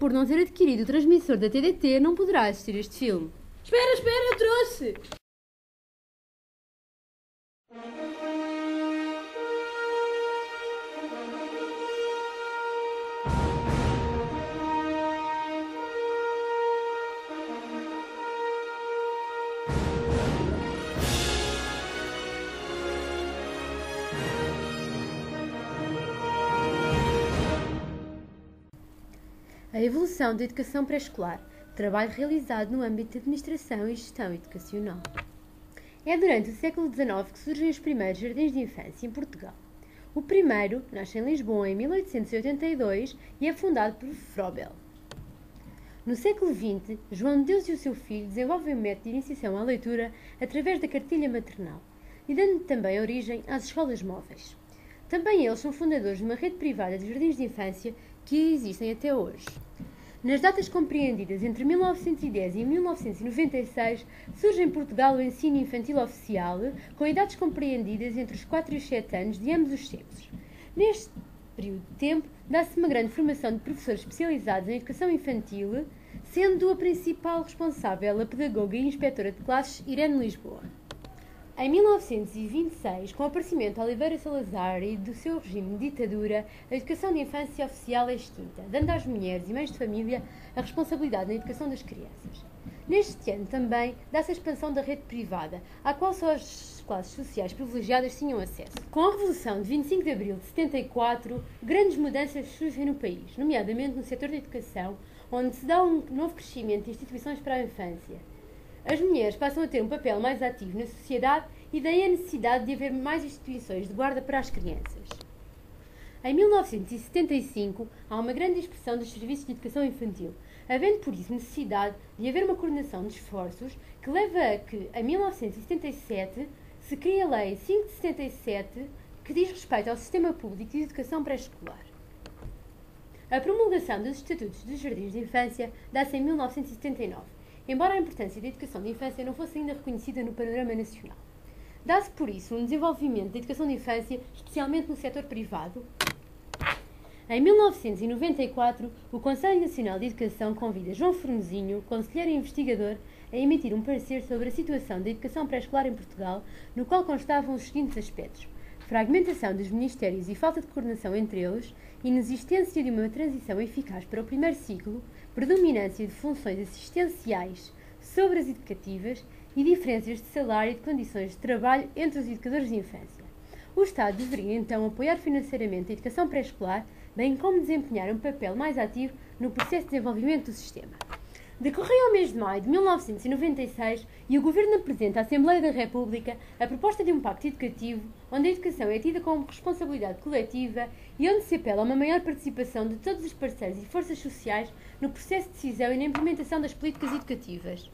por não ter adquirido o transmissor da TDT, não poderá assistir este filme. Espera, eu trouxe! A evolução da educação pré-escolar, trabalho realizado no âmbito de administração e gestão educacional. É durante o século XIX que surgem os primeiros jardins de infância em Portugal. O primeiro nasce em Lisboa em 1882 e é fundado por Froebel. No século XX, João de Deus e o seu filho desenvolvem um método de iniciação à leitura através da cartilha maternal e dando também origem às escolas móveis. Também eles são fundadores de uma rede privada de jardins de infância que existem até hoje. Nas datas compreendidas entre 1910 e 1996, surge em Portugal o ensino infantil oficial, com idades compreendidas entre os 4 e os 7 anos de ambos os sexos. Neste período de tempo, dá-se uma grande formação de professores especializados em educação infantil, sendo a principal responsável a pedagoga e inspetora de classes Irene Lisboa. Em 1926, com o aparecimento de Oliveira Salazar e do seu regime de ditadura, a educação de infância oficial é extinta, dando às mulheres e mães de família a responsabilidade na educação das crianças. Neste ano também dá-se a expansão da rede privada, à qual só as classes sociais privilegiadas tinham acesso. Com a Revolução de 25 de Abril de 74, grandes mudanças surgem no país, nomeadamente no setor da educação, onde se dá um novo crescimento de instituições para a infância. As mulheres passam a ter um papel mais ativo na sociedade e daí a necessidade de haver mais instituições de guarda para as crianças. Em 1975, há uma grande expressão dos serviços de educação infantil, havendo por isso necessidade de haver uma coordenação de esforços que leva a que, em 1977, se cria a Lei 5 de 77, que diz respeito ao sistema público de educação pré-escolar. A promulgação dos Estatutos dos Jardins de Infância dá-se em 1979. Embora a importância da educação de infância não fosse ainda reconhecida no panorama nacional. Dá-se, por isso, um desenvolvimento da educação de infância, especialmente no setor privado. Em 1994, o Conselho Nacional de Educação convida João Formosinho, conselheiro e investigador, a emitir um parecer sobre a situação da educação pré-escolar em Portugal, no qual constavam os seguintes aspectos: fragmentação dos ministérios e falta de coordenação entre eles, inexistência de uma transição eficaz para o primeiro ciclo, predominância de funções assistenciais sobre as educativas e diferenças de salário e de condições de trabalho entre os educadores de infância. O Estado deveria, então, apoiar financeiramente a educação pré-escolar, bem como desempenhar um papel mais ativo no processo de desenvolvimento do sistema. Decorreu ao mês de maio de 1996 e o Governo apresenta à Assembleia da República a proposta de um pacto educativo onde a educação é tida como responsabilidade coletiva e onde se apela a uma maior participação de todos os parceiros e forças sociais no processo de decisão e na implementação das políticas educativas.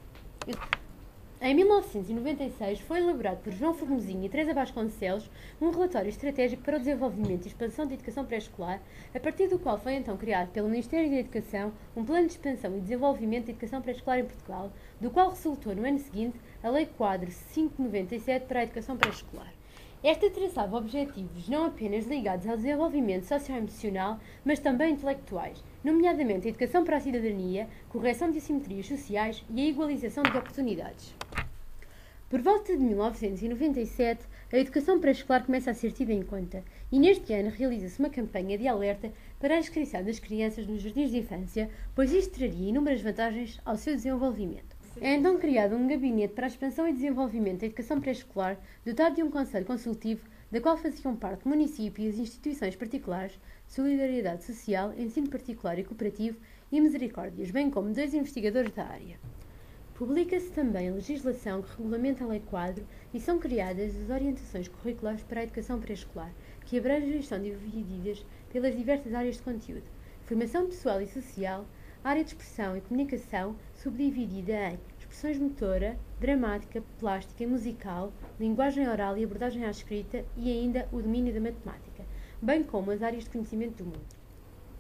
Em 1996 foi elaborado por João Formosinho e Teresa Vasconcelos um relatório estratégico para o desenvolvimento e expansão da educação pré-escolar, a partir do qual foi então criado pelo Ministério da Educação um plano de expansão e desenvolvimento da educação pré-escolar em Portugal, do qual resultou no ano seguinte a Lei Quadro 5/97 para a educação pré-escolar. Esta traçava objetivos não apenas ligados ao desenvolvimento socioemocional, mas também intelectuais, nomeadamente a educação para a cidadania, correção de assimetrias sociais e a igualização de oportunidades. Por volta de 1997, a educação pré-escolar começa a ser tida em conta e neste ano realiza-se uma campanha de alerta para a inscrição das crianças nos jardins de infância, pois isto traria inúmeras vantagens ao seu desenvolvimento. É então criado um gabinete para a expansão e desenvolvimento da educação pré-escolar, dotado de um conselho consultivo, da qual faziam parte municípios e instituições particulares, solidariedade social, ensino particular e cooperativo e misericórdias, bem como 2 investigadores da área. Publica-se também a legislação que regulamenta a Lei Quadro e são criadas as orientações curriculares para a educação pré-escolar, que abrangem e estão divididas pelas diversas áreas de conteúdo: formação pessoal e social, área de expressão e comunicação, subdividida em expressões motora, dramática, plástica e musical, linguagem oral e abordagem à escrita e ainda o domínio da matemática, bem como as áreas de conhecimento do mundo.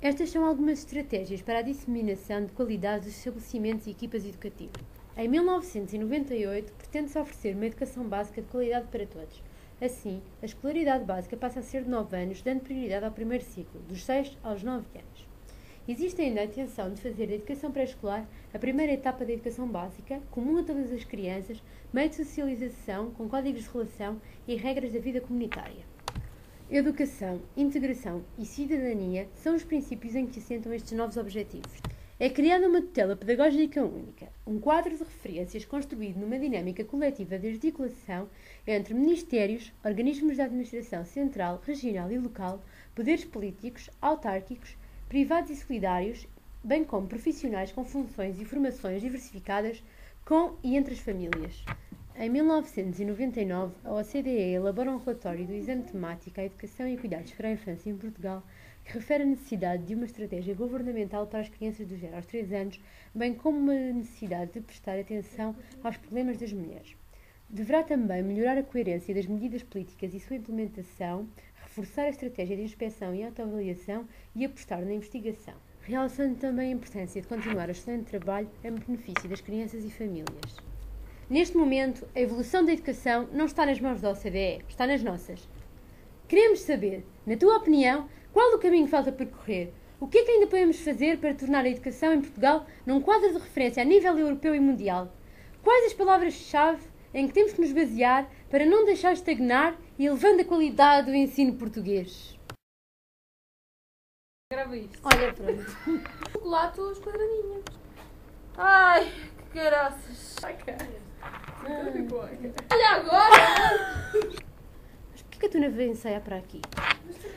Estas são algumas estratégias para a disseminação de qualidade dos estabelecimentos e equipas educativas. Em 1998, pretende-se oferecer uma educação básica de qualidade para todos. Assim, a escolaridade básica passa a ser de 9 anos, dando prioridade ao primeiro ciclo, dos 6 aos 9 anos. Existe ainda a intenção de fazer da educação pré-escolar a primeira etapa da educação básica, comum a todas as crianças, meio de socialização, com códigos de relação e regras da vida comunitária. Educação, integração e cidadania são os princípios em que se assentam estes novos objetivos. É criada uma tutela pedagógica única, um quadro de referências construído numa dinâmica coletiva de articulação entre ministérios, organismos da administração central, regional e local, poderes políticos, autárquicos, privados e solidários, bem como profissionais com funções e formações diversificadas com e entre as famílias. Em 1999, a OCDE elabora um relatório do Exame Temático à Educação e Cuidados para a Infância em Portugal, que refere a necessidade de uma estratégia governamental para as crianças dos 0 aos 3 anos, bem como uma necessidade de prestar atenção aos problemas das mulheres. Deverá também melhorar a coerência das medidas políticas e sua implementação, reforçar a estratégia de inspeção e autoavaliação e apostar na investigação, realçando também a importância de continuar o excelente trabalho em benefício das crianças e famílias. Neste momento, a evolução da educação não está nas mãos da OCDE, está nas nossas. Queremos saber, na tua opinião, qual o caminho que falta percorrer? O que é que ainda podemos fazer para tornar a educação em Portugal num quadro de referência a nível europeu e mundial? Quais as palavras-chave em que temos que nos basear para não deixar estagnar e elevando a qualidade do ensino português? Grava isto. Olha, pronto. Chocolate ou os quadradinhos. Ai, que caraças. Olha agora! Mas porquê que a Tuna veio ensaiar para aqui?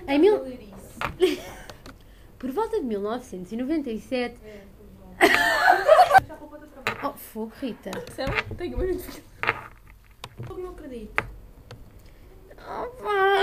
Em mil... isso. Por volta de 1997... Oh, fogo, Rita. Sério? Tenho mais filho. Eu não acredito. Oh, pá.